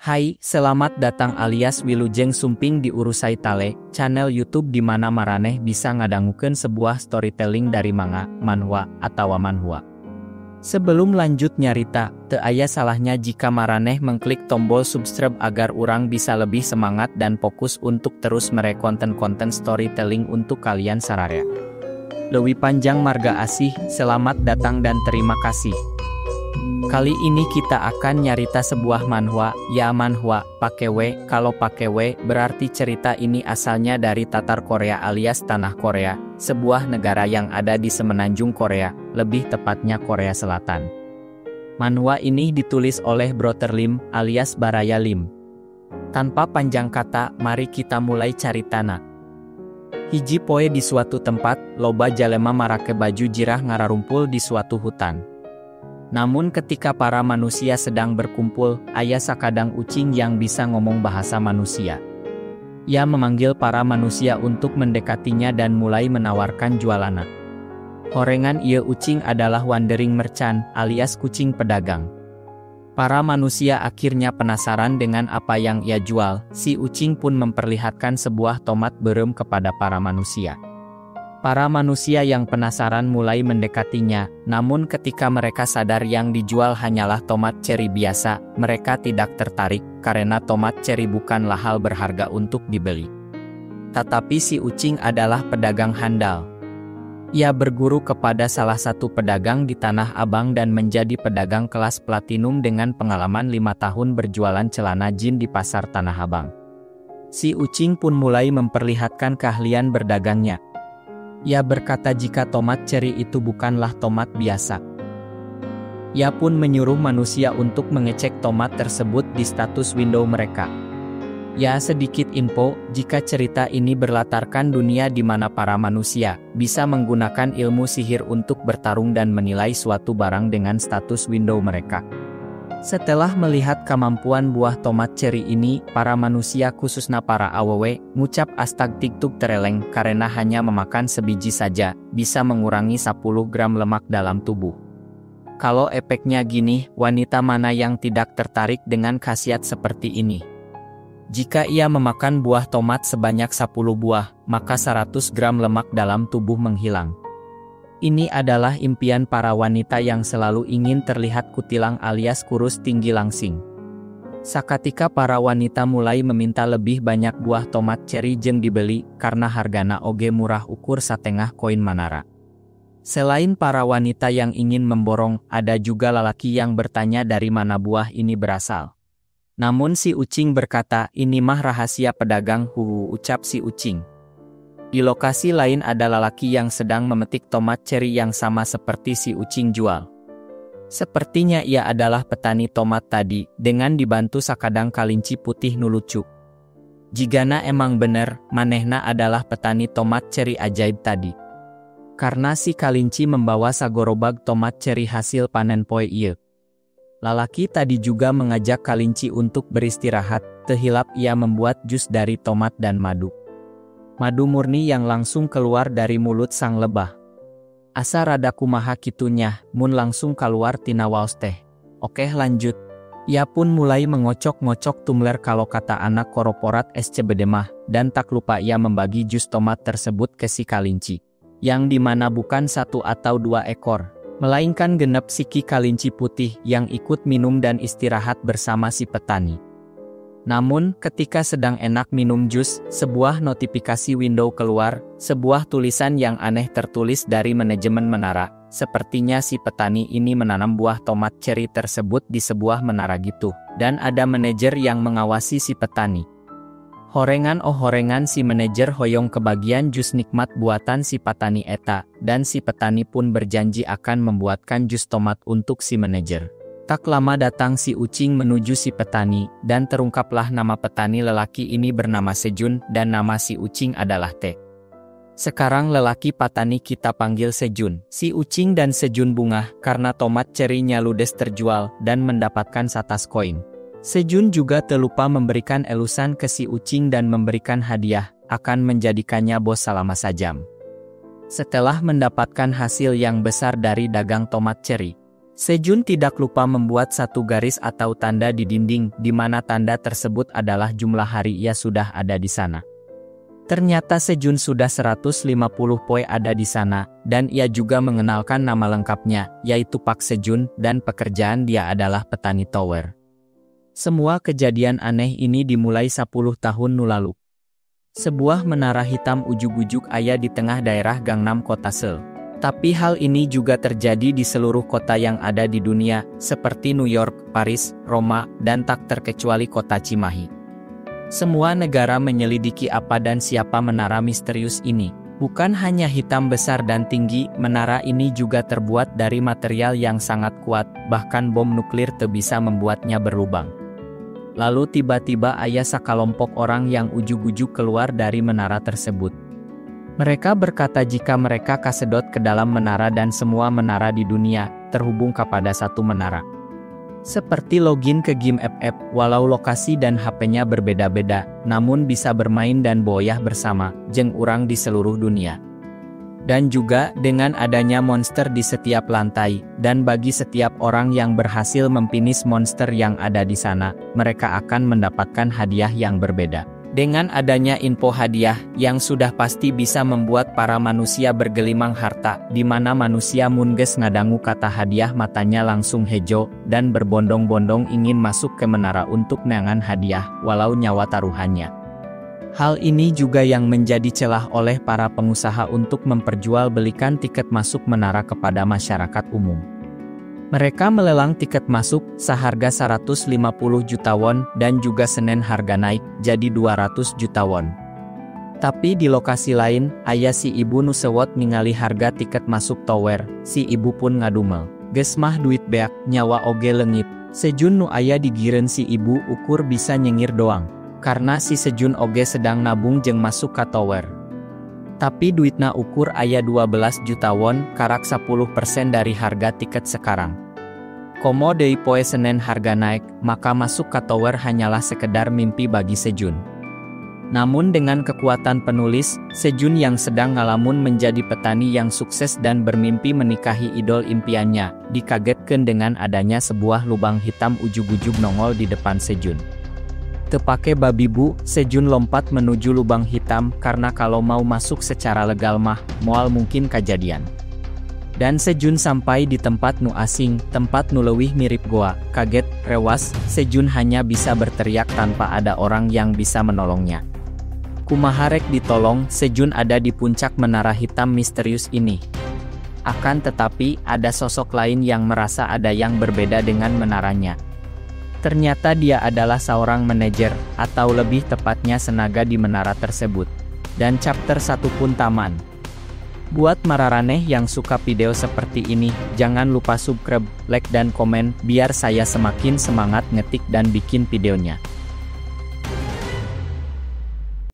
Hai, selamat datang alias Wilujeng Sumping di Urusai Tale, channel YouTube di mana maraneh bisa ngadangukeun sebuah storytelling dari manga, manhwa, atau manhwa. Sebelum lanjut nyarita, teu aya salahnya jika maraneh mengklik tombol subscribe agar urang bisa lebih semangat dan fokus untuk terus mere konten-konten storytelling untuk kalian sararea. Leuwih panjang marga asih, selamat datang dan terima kasih. Kali ini kita akan nyarita sebuah manhwa, ya manhwa, pake W. Kalau pake W, berarti cerita ini asalnya dari Tatar Korea alias Tanah Korea, sebuah negara yang ada di semenanjung Korea, lebih tepatnya Korea Selatan. Manhwa ini ditulis oleh Brother Lim, alias Baraya Lim. Tanpa panjang kata, mari kita mulai caritana. Hiji poe di suatu tempat, loba jalema marake baju jirah ngararumpul di suatu hutan. Namun ketika para manusia sedang berkumpul, aya sakadang ucing yang bisa ngomong bahasa manusia. Ia memanggil para manusia untuk mendekatinya dan mulai menawarkan jualana. Horengan ieu ucing adalah wandering merchant, alias kucing pedagang. Para manusia akhirnya penasaran dengan apa yang ia jual, si ucing pun memperlihatkan sebuah tomat beureum kepada para manusia. Para manusia yang penasaran mulai mendekatinya, namun ketika mereka sadar yang dijual hanyalah tomat ceri biasa, mereka tidak tertarik, karena tomat ceri bukanlah hal berharga untuk dibeli. Tetapi si ucing adalah pedagang handal. Ia berguru kepada salah satu pedagang di Tanah Abang dan menjadi pedagang kelas platinum dengan pengalaman 5 tahun berjualan celana jin di pasar Tanah Abang. Si ucing pun mulai memperlihatkan keahlian berdagangnya. Ia berkata jika tomat ceri itu bukanlah tomat biasa. Ia pun menyuruh manusia untuk mengecek tomat tersebut di status window mereka. Ya, sedikit info, jika cerita ini berlatarkan dunia di mana para manusia bisa menggunakan ilmu sihir untuk bertarung dan menilai suatu barang dengan status window mereka. Setelah melihat kemampuan buah tomat ceri ini, para manusia khususnya para awewe, ngucap astag tiktuk tereleng karena hanya memakan sebiji saja, bisa mengurangi 10 gram lemak dalam tubuh. Kalau efeknya gini, wanita mana yang tidak tertarik dengan khasiat seperti ini? Jika ia memakan buah tomat sebanyak 10 buah, maka 100 gram lemak dalam tubuh menghilang. Ini adalah impian para wanita yang selalu ingin terlihat kutilang alias kurus tinggi langsing. Sakatika para wanita mulai meminta lebih banyak buah tomat ceri jeung dibeli, karena hargana oge murah ukur satengah koin manara. Selain para wanita yang ingin memborong, ada juga lelaki yang bertanya dari mana buah ini berasal. Namun si ucing berkata, ini mah rahasia pedagang, ucap si ucing. Di lokasi lain ada lelaki yang sedang memetik tomat ceri yang sama seperti si ucing jual. Sepertinya ia adalah petani tomat tadi, dengan dibantu sakadang kalinci putih nu lucu. Jigana emang bener, manehna adalah petani tomat ceri ajaib tadi. Karena si kalinci membawa sagorobag tomat ceri hasil panen poe ieu. Lalaki tadi juga mengajak kalinci untuk beristirahat, teu hilap ia membuat jus dari tomat dan madu. Madu murni yang langsung keluar dari mulut sang lebah. Asa rada kumaha kitunya, mun langsung keluar tina waos teh. Oke lanjut. Ia pun mulai mengocok-ngocok tumbler kalau kata anak korporat SCBD mah, dan tak lupa ia membagi jus tomat tersebut ke si kalinci. Yang dimana bukan 1 atau 2 ekor, melainkan genep siki kalinci putih yang ikut minum dan istirahat bersama si petani. Namun, ketika sedang enak minum jus, sebuah notifikasi window keluar, sebuah tulisan yang aneh tertulis dari manajemen menara. Sepertinya si petani ini menanam buah tomat ceri tersebut di sebuah menara gitu, dan ada manajer yang mengawasi si petani. Horengan si manajer hoyong kebagian jus nikmat buatan si petani eta, dan si petani pun berjanji akan membuatkan jus tomat untuk si manajer. Tak lama datang si ucing menuju si petani, dan terungkaplah nama petani lelaki ini bernama Sejun, dan nama si ucing adalah T. Sekarang lelaki petani kita panggil Sejun. Si ucing dan Sejun bungah, karena tomat cerinya ludes terjual, dan mendapatkan 100 koin. Sejun juga terlupa memberikan elusan ke si ucing dan memberikan hadiah, akan menjadikannya bos selama sajam. Setelah mendapatkan hasil yang besar dari dagang tomat ceri, Sejun tidak lupa membuat satu garis atau tanda di dinding, di mana tanda tersebut adalah jumlah hari ia sudah ada di sana. Ternyata Sejun sudah 150 poi ada di sana, dan ia juga mengenalkan nama lengkapnya, yaitu Pak Sejun, dan pekerjaan dia adalah petani tower. Semua kejadian aneh ini dimulai 10 tahun lalu. Sebuah menara hitam ujuk-ujuk ada di tengah daerah Gangnam kota Seoul. Tapi hal ini juga terjadi di seluruh kota yang ada di dunia, seperti New York, Paris, Roma, dan tak terkecuali kota Cimahi. Semua negara menyelidiki apa dan siapa menara misterius ini. Bukan hanya hitam besar dan tinggi, menara ini juga terbuat dari material yang sangat kuat, bahkan bom nuklir tak bisa membuatnya berlubang. Lalu tiba-tiba ada sekelompok orang yang ujuk-ujuk keluar dari menara tersebut. Mereka berkata jika mereka kasedot ke dalam menara dan semua menara di dunia terhubung kepada satu menara. Seperti login ke game FF, walau lokasi dan HP-nya berbeda-beda, namun bisa bermain dan boyah bersama, jeung urang di seluruh dunia. Dan juga dengan adanya monster di setiap lantai, dan bagi setiap orang yang berhasil memfinis monster yang ada di sana, mereka akan mendapatkan hadiah yang berbeda. Dengan adanya info hadiah, yang sudah pasti bisa membuat para manusia bergelimang harta, di mana manusia munges ngadangu kata hadiah matanya langsung hejo, dan berbondong-bondong ingin masuk ke menara untuk neangan hadiah, walau nyawa taruhannya. Hal ini juga yang menjadi celah oleh para pengusaha untuk memperjualbelikan tiket masuk menara kepada masyarakat umum. Mereka melelang tiket masuk seharga 150 juta won dan juga Senin harga naik jadi 200 juta won. Tapi di lokasi lain, aya si ibu nu sewot ningali harga tiket masuk tower, si ibu pun ngadumel. Geus mah duit beak, nyawa oge leungit. Sejun nu aya di gireun si ibu ukur bisa nyengir doang. Karena si Sejun oge sedang nabung jeung masuk ka tower. Tapi duitna ukur aya 12 juta won, karak 10% dari harga tiket sekarang. Komo deui poe Senin harga naik, maka masuk ke tower hanyalah sekedar mimpi bagi Sejun. Namun dengan kekuatan penulis, Sejun yang sedang ngalamun menjadi petani yang sukses dan bermimpi menikahi idol impiannya, dikagetkeun dengan adanya sebuah lubang hitam ujug-ujug nongol di depan Sejun. Tepake babi bu, Sejun lompat menuju lubang hitam karena kalau mau masuk secara legal mah, moal mungkin kejadian. Dan Sejun sampai di tempat nu asing, tempat nu leuwih mirip goa, kaget, rewas, Sejun hanya bisa berteriak tanpa ada orang yang bisa menolongnya. Kumaha rek ditolong, Sejun ada di puncak menara hitam misterius ini. Akan tetapi, ada sosok lain yang merasa ada yang berbeda dengan menaranya. Ternyata dia adalah seorang manajer, atau lebih tepatnya senaga di menara tersebut. Dan chapter 1 pun taman. Buat mararaneh yang suka video seperti ini, jangan lupa subscribe, like dan komen, biar saya semakin semangat ngetik dan bikin videonya.